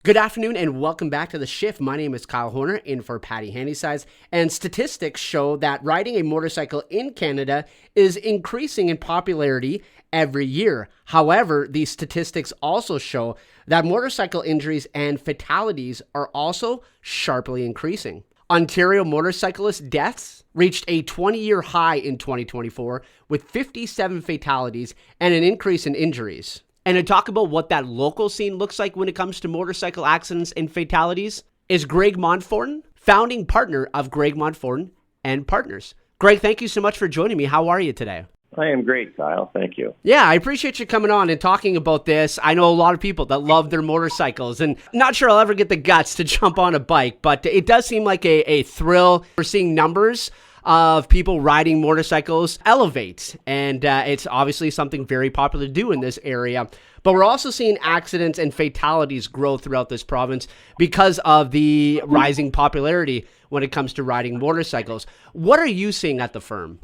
Good afternoon and welcome back to The Shift. My name is Kyle Horner in for Patty Handysides, and statistics show that riding a motorcycle in Canada is increasing in popularity every year. However, these statistics also show that motorcycle injuries and fatalities are also sharply increasing. Ontario motorcyclist deaths reached a 20-year high in 2024 with 57 fatalities and an increase in injuries. And to talk about what that local scene looks like when it comes to motorcycle accidents and fatalities is Greg Monforton, founding partner of Greg Monforton and Partners. Greg, thank you so much for joining me. How are you today? I am great, Kyle. Thank you. Yeah, I appreciate you coming on and talking about this. I know a lot of people that love their motorcycles, and not sure I'll ever get the guts to jump on a bike, but it does seem like a thrill. We're seeing numbers of people riding motorcycles elevate, and it's obviously something very popular to do in this area. But we're also seeing accidents and fatalities grow throughout this province because of the rising popularity when it comes to riding motorcycles. What are you seeing at the firm?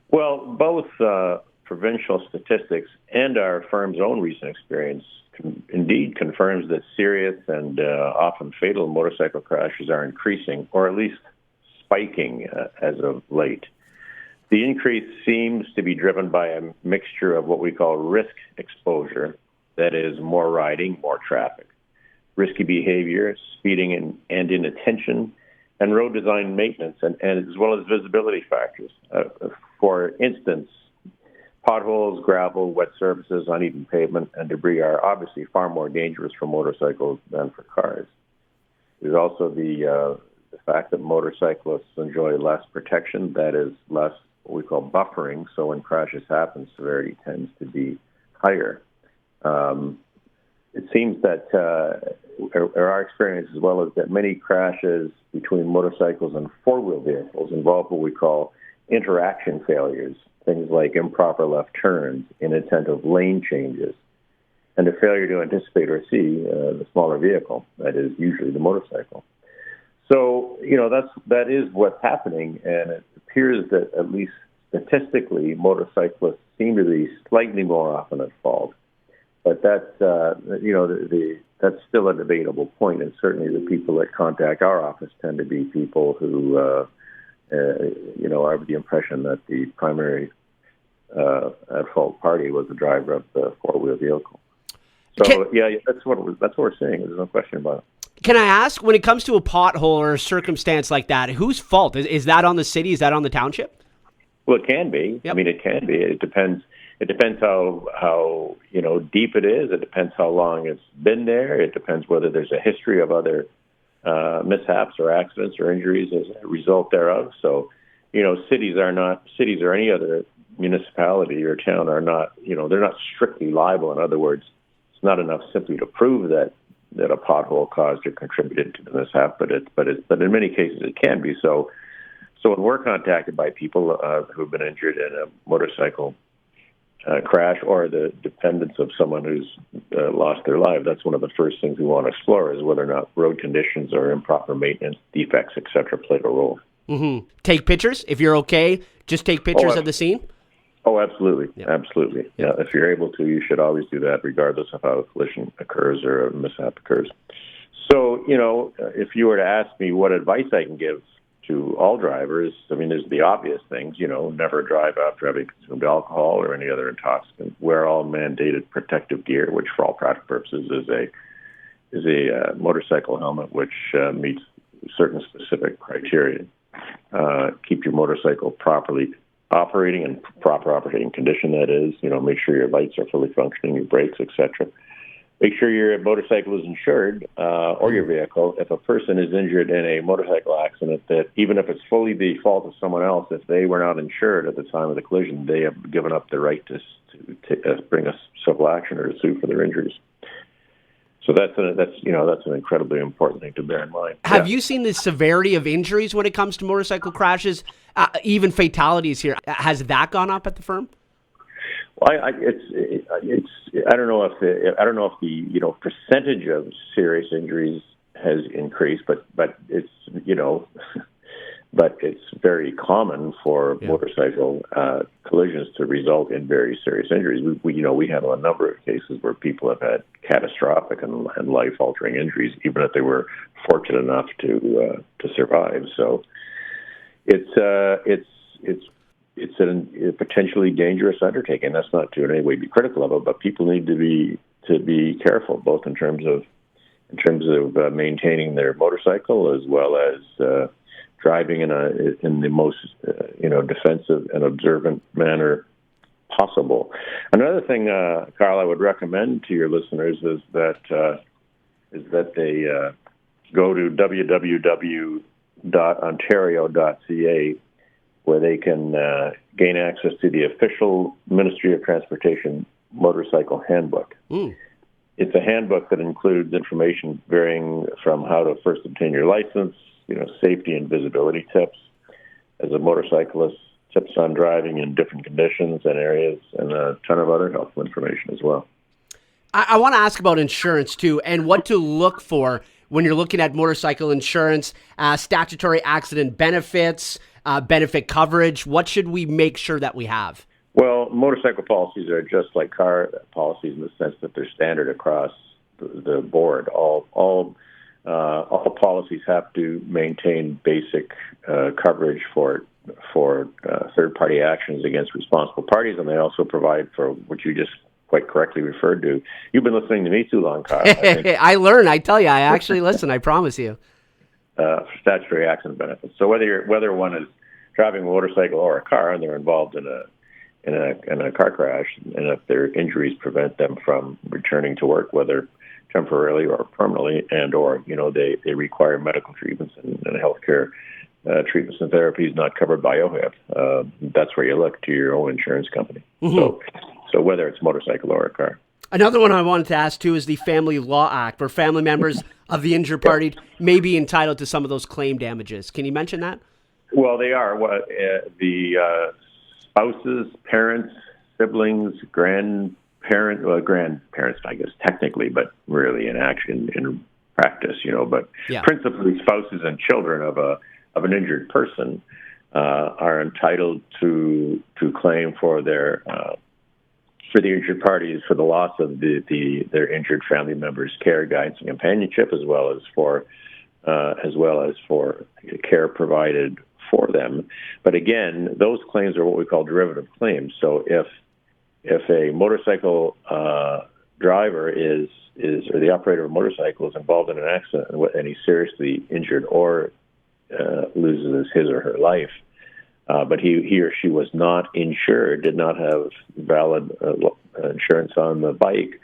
Well, both provincial statistics and our firm's own recent experience indeed confirms that serious and often fatal motorcycle crashes are increasing, or at least spiking as of late. The increase seems to be driven by a mixture of what we call risk exposure, that is, more riding, more traffic, risky behavior, speeding and inattention, and road design maintenance, and as well as visibility factors. For instance, potholes, gravel, wet surfaces, uneven pavement, and debris are obviously far more dangerous for motorcycles than for cars. There's also the fact that motorcyclists enjoy less protection, that is, less what we call buffering, so when crashes happen, severity tends to be higher. It seems that our experience as well is that many crashes between motorcycles and four-wheel vehicles involve what we call interaction failures, things like improper left turns, inattentive lane changes, and a failure to anticipate or see the smaller vehicle, that is usually the motorcycle. So, that is what's happening, and it appears that at least statistically, motorcyclists seem to be slightly more often at fault. But that's, that's still a debatable point, and certainly the people that contact our office tend to be people who, are of the impression that the primary at-fault party was the driver of the four-wheel vehicle. So, that's what we're seeing. There's no question about it. Can I ask, when it comes to a pothole or a circumstance like that, whose fault? Is that on the city? Is that on the township? Well, it can be. Yep. I mean, it can be. It depends. It depends how deep it is. It depends how long it's been there. It depends whether there's a history of other mishaps or accidents or injuries as a result thereof. So, cities or any other municipality or town are not, they're not strictly liable. In other words, it's not enough simply to prove that a pothole caused or contributed to the mishap, but in many cases it can be. So when we're contacted by people who've been injured in a motorcycle crash or the dependents of someone who's lost their life, that's one of the first things we want to explore is whether or not road conditions or improper maintenance, defects, etc., played a role. Mm-hmm. Take pictures if you're okay. Just take pictures of the scene. Oh, absolutely. Yep. Absolutely. Yep. Yeah, if you're able to, you should always do that regardless of how a collision occurs or a mishap occurs. So, if you were to ask me what advice I can give to all drivers, I mean, there's the obvious things, never drive after having consumed alcohol or any other intoxicant, wear all mandated protective gear, which for all practical purposes is a motorcycle helmet, which meets certain specific criteria. Keep your motorcycle properly operating in proper operating condition, that is, make sure your lights are fully functioning, your brakes, etc. Make sure your motorcycle is insured, or your vehicle. If a person is injured in a motorcycle accident, that even if it's fully the fault of someone else, if they were not insured at the time of the collision, they have given up their right to bring a civil action or to sue for their injuries. So that's an incredibly important thing to bear in mind. Have you seen the severity of injuries when it comes to motorcycle crashes, even fatalities here? Has that gone up at the firm? Well, I don't know if the percentage of serious injuries has increased, but it's but it's very common for motorcycle collisions to result in very serious injuries. We handle a number of cases where people have had catastrophic and life-altering injuries, even if they were fortunate enough to survive. So it's a potentially dangerous undertaking. That's not to in any way be critical of it, but people need to be careful, both in terms of maintaining their motorcycle as well as driving in the most defensive and observant manner possible. Another thing, Carl, I would recommend to your listeners is that they go to www.ontario.ca, where they can gain access to the official Ministry of Transportation motorcycle handbook. It's a handbook that includes information varying from how to first obtain your license, safety and visibility tips as a motorcyclist, tips on driving in different conditions and areas, and a ton of other helpful information as well. I want to ask about insurance too, and what to look for when you're looking at motorcycle insurance, statutory accident benefits, benefit coverage. What should we make sure that we have? Well, motorcycle policies are just like car policies in the sense that they're standard across the board. All policies have to maintain basic coverage for third-party actions against responsible parties, and they also provide for what you just quite correctly referred to. You've been listening to me too long, Kyle. I learn. I tell you, I actually listen. I promise you. Statutory accident benefits. So whether one is driving a motorcycle or a car and they're involved in a car crash, and if their injuries prevent them from returning to work, whether temporarily or permanently, or they require medical treatments and healthcare treatments and therapies not covered by OHIP, that's where you look to your own insurance company. Mm-hmm. So whether it's motorcycle or a car. Another one I wanted to ask too is the Family Law Act, where family members of the injured party may be entitled to some of those claim damages. Can you mention that? Well, they are. The spouses, parents, siblings, grandparents, I guess technically, but really in practice, but principally spouses and children of an injured person are entitled to claim for their for the injured parties for the loss of their injured family members' care, guidance, and companionship, as well as for care provided for them. But again, those claims are what we call derivative claims. So if a motorcycle driver is or the operator of a motorcycle is involved in an accident and he's seriously injured or loses his or her life, but he or she was not insured, did not have valid insurance on the bike,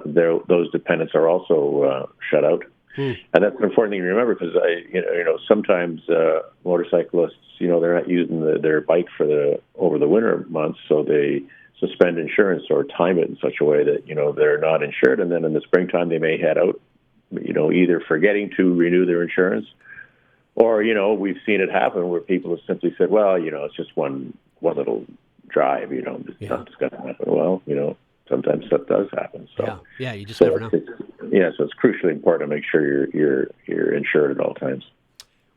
those dependents are also shut out. And that's an important thing to remember, because sometimes motorcyclists, they're not using their bike over the winter months, so they suspend insurance or time it in such a way that they're not insured, and then in the springtime they may head out, either forgetting to renew their insurance, or we've seen it happen where people have simply said, well, it's just one little drive, it's not just going to happen. Well, sometimes that does happen. So you just never know. So it's crucially important to make sure you're insured at all times.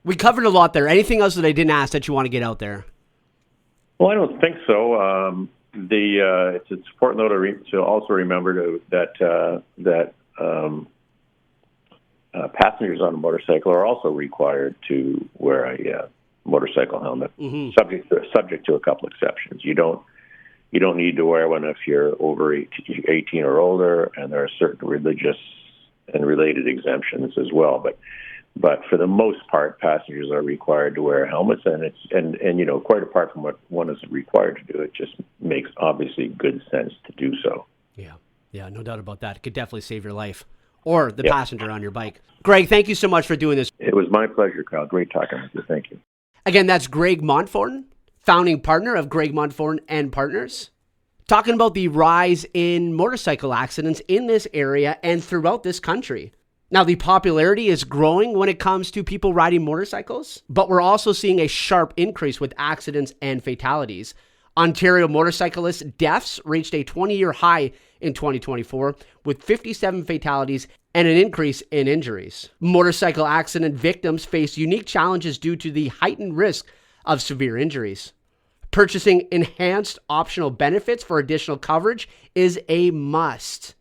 We covered a lot there. Anything else that I didn't ask that you want to get out there? Well, I don't think so. It's important though to also remember that passengers on a motorcycle are also required to wear a motorcycle helmet, subject to a couple exceptions. You don't need to wear one if you're over 18 or older, and there are certain religious and related exemptions as well. But for the most part, passengers are required to wear helmets, and quite apart from what one is required to do, it just makes obviously good sense to do so. Yeah, no doubt about that. It could definitely save your life or the passenger on your bike. Greg, thank you so much for doing this. It was my pleasure, Kyle. Great talking with you. Thank you. Again, that's Greg Monforton, founding partner of Greg Monforton and Partners, talking about the rise in motorcycle accidents in this area and throughout this country. Now, the popularity is growing when it comes to people riding motorcycles, but we're also seeing a sharp increase with accidents and fatalities. Ontario motorcyclist deaths reached a 20-year high in 2024 with 57 fatalities and an increase in injuries. Motorcycle accident victims face unique challenges due to the heightened risk of severe injuries. Purchasing enhanced optional benefits for additional coverage is a must.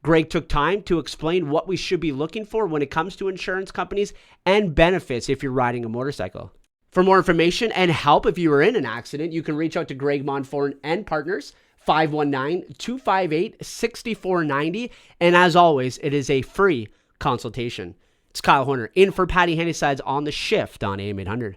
Greg took time to explain what we should be looking for when it comes to insurance companies and benefits if you're riding a motorcycle. For more information and help if you are in an accident, you can reach out to Greg Monforton and Partners, 519-258-6490. And as always, it is a free consultation. It's Kyle Horner in for Patty Handysides on the shift on AM 800.